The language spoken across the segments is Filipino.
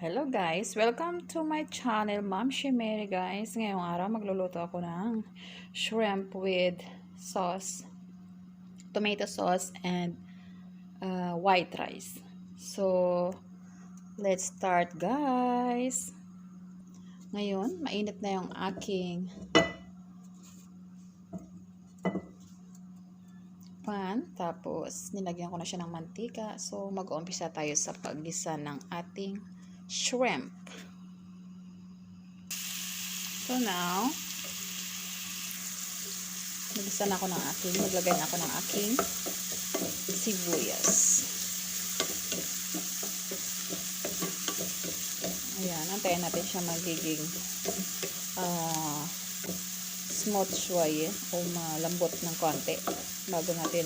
Hello guys! Welcome to my channel, Ma'am Shimeri guys. Ngayong araw magluluto ako ng shrimp with sauce, tomato sauce and white rice. So, let's start guys! Ngayon, mainit na yung aking pan. Tapos, nilagyan ko na siya ng mantika. So, mag-uumpisa tayo sa paggisa ng ating shrimp. So now, nagisa na ako ng maglagay na ako ng aking sibuyas. Ayan, antayin natin siya magiging smooth siya o malambot ng konti bago natin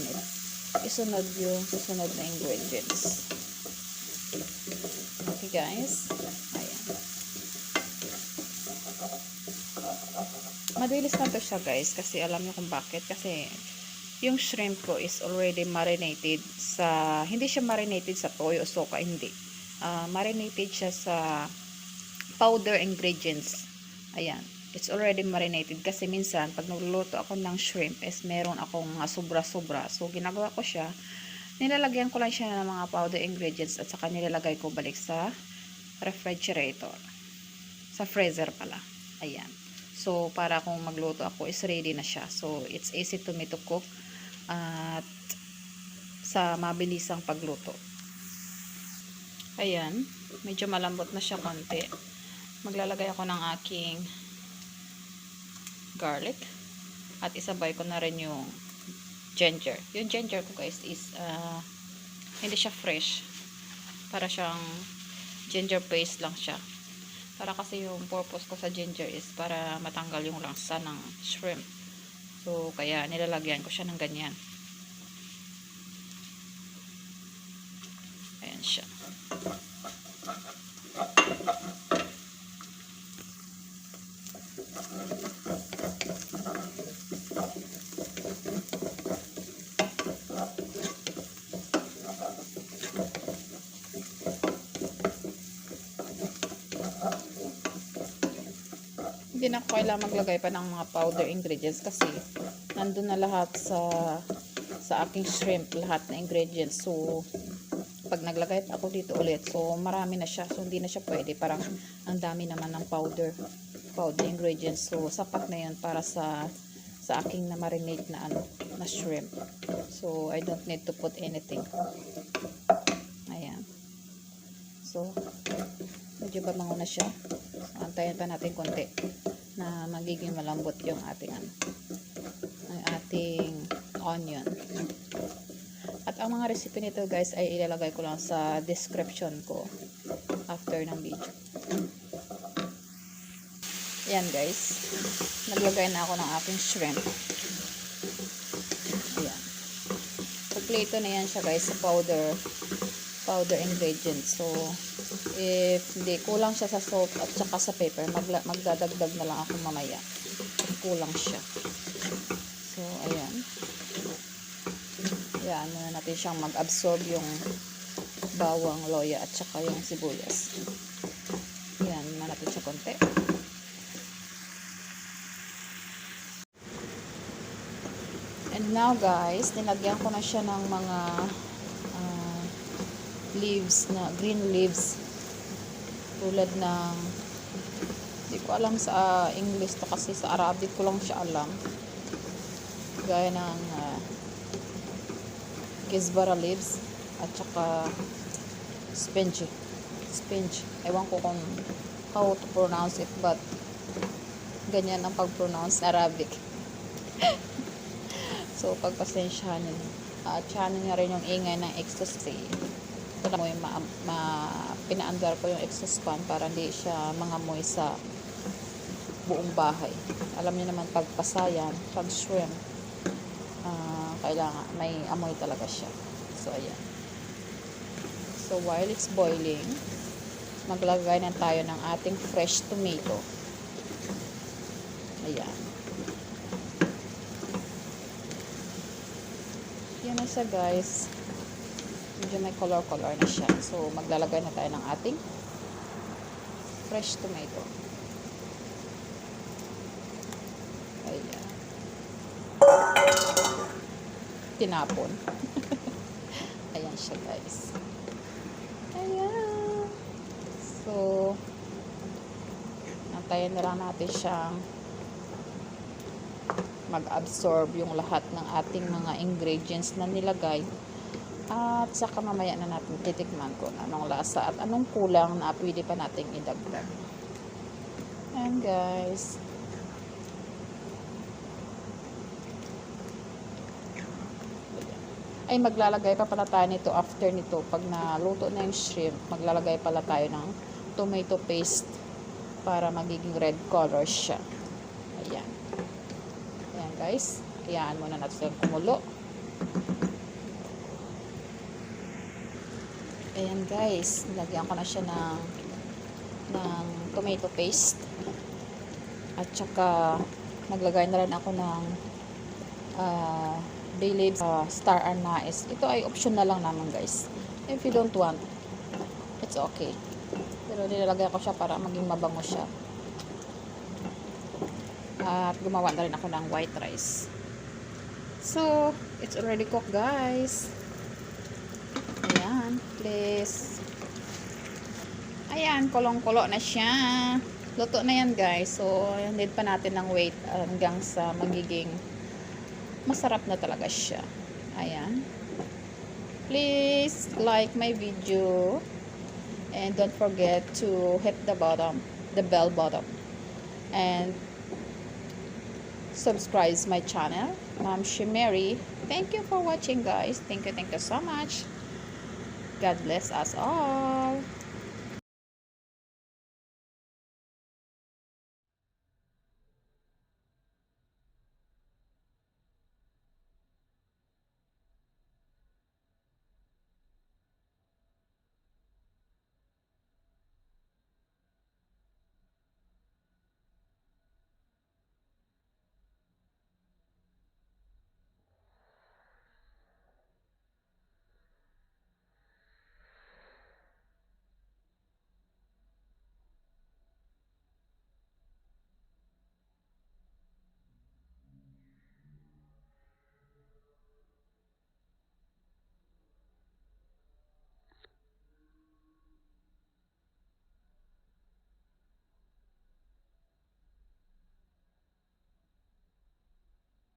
isunod yung susunod na ingredients. Okay guys, ayan. Mabilis na to siya guys kasi alam niyo kung bakit, kasi yung shrimp ko is already marinated sa, hindi siya marinated sa toyo o soka, hindi. Marinated siya sa powder ingredients. Ayan, it's already marinated kasi minsan pag nagluluto ako ng shrimp is meron akong sobra-sobra. So ginagawa ko siya, nilalagyan ko lang siya ng mga powder ingredients at saka nilalagay ko balik sa refrigerator. Sa freezer pala. Ayan. So, para kung magluto ako is ready na siya. So, it's easy to me to cook at sa mabilisang pagluto. Ayan. Medyo malambot na siya konti. Maglalagay ako ng aking garlic at isabay ko na rin yung ginger. Yung ginger ko guys is hindi siya fresh. Para siyang ginger paste lang siya. Para kasi yung purpose ko sa ginger is para matanggal yung langsa ng shrimp. So, kaya nilalagyan ko siya ng ganyan. Ayan siya. Hindi na ako kailangan maglagay pa ng mga powder ingredients kasi nandun na lahat sa aking shrimp, lahat na ingredients. So, pag naglagay ako dito ulit, so marami na siya. So, hindi na siya pwede. Parang ang dami naman ng powder ingredients. So, sapat na yun para sa aking na marinate na na shrimp. So, I don't need to put anything. Ayan. So, medyo bamango na siya. So, antayin pa natin konti na magiging malambot yung ating onion. At ang mga recipe nito guys ay ilalagay ko lang sa description ko after ng video. Yan guys, naglagay na ako ng aking shrimp. Ayan, kompleto na yan siya guys sa powder ingredients. So if hindi, kulang siya sa salt at saka sa pepper, magdadagdag na lang ako mamaya. Kulang siya. So, ayan. Ayan, muna natin siyang mag-absorb yung bawang, loya at saka yung sibuyas. Ayan, muna natin siya konti. And now guys, nilagyan ko na siya ng mga leaves na green leaves tulad ng, hindi ko alam sa English to kasi sa Arabic ko lang siya alam, gaya ng gizbara leaves at saka spinach, ewan ko kung how to pronounce it, but ganyan ang pag-pronounce Arabic. So pagpasensyahan at channel niya rin yung ingay ng exhaust fan. Ito na pinaandar ko yung exhaust fan para hindi siya mangamoy sa buong bahay. Alam niyo naman pag pasayan, pag shrimp, kailangan may amoy talaga siya. So ayan. So while it's boiling, maglagay na tayo ng ating fresh tomato. Ayan. Yan na siya guys. Medyo may color na siya. So maglalagay na tayo ng ating fresh tomato. Ayan. Tinapon. Ayan siya, guys. Ayan. So, antayin na lang natin siyang mag-absorb yung lahat ng ating mga ingredients na nilagay. At saka mamaya na natin titikman kung anong lasa at anong kulang na pwede pa nating idagdag. And guys, ay maglalagay pa pala tayo nito after nito. Pag naluto na yung shrimp, maglalagay pala tayo ng tomato paste para magiging red color siya. Ayan. Ayan guys. Ayan muna natin kumulo. Ayan guys, nilagyan ko na siya ng tomato paste. At saka naglagay na rin ako ng bay leaves, star anise. Ito ay optional lang naman guys. If you don't want, it's okay. Pero nilalagay ko siya para maging mabango siya. At gumawa na rin ako ng white rice. So, it's already cooked guys. Ayan, please. Ayan, kulong-kulo na siya. Luto na yan guys. So, need pa natin ng wait hanggang sa magiging masarap na talaga siya. Ayan. Please like my video. And don't forget to hit the bell button. And subscribe my channel. Ma'am Shimeri. Thank you for watching guys. Thank you so much. God bless us all.